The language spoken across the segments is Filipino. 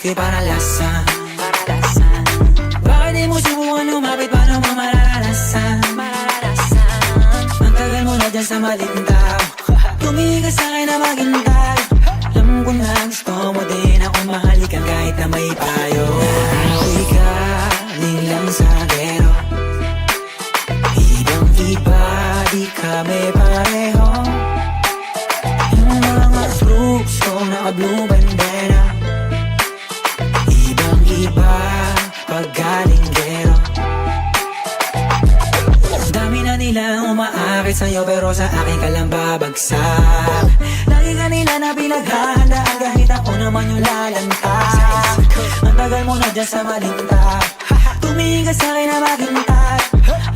whisky para lasang. Bakit di mo subukan lumapit, paano mo mararanasan? Ang tagal mo na dyan sa maling tao, tumingin ka sa'kin na maghintay. Alam ko na gusto mo din ako mahalikan kahit na may payo. Ako'y galing lang sa gero, ibang iba, di kami pareho. Yung mga fruits ko naka-blue bandera, ibang iba pag galing gero. Dami na nilang umaakit sa'yo pero sa akin ka lang babagsak. Lagi ka nila na pinaghahandaan kahit ako naman yung lalantad. Ang tagal mo na dyan sa maling tao, tumingin ka sa'kin na maghintay.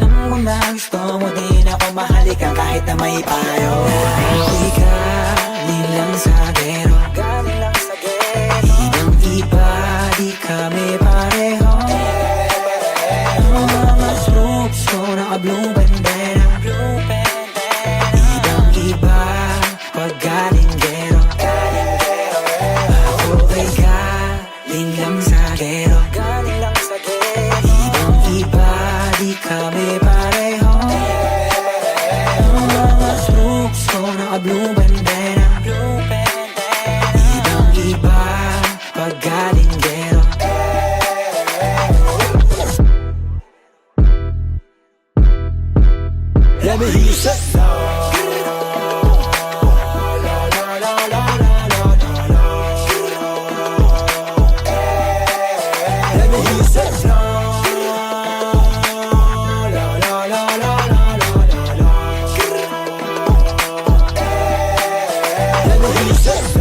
Alam ko na gusto mo din ako mahalikan kahit na may payo. Ako'y galing lang sa gero, ibang iba, di kami pareho. Yung mga troops ko naka-blue bandera, ibang iba pag galing gero. Ako ay galing lang sa gero, ibang iba, di kami pareho. Yung mga troops ko naka-blue bandera, ibang iba pag galing gero. Let me hear you say no. Let me hear you say no. Let me hear you say no.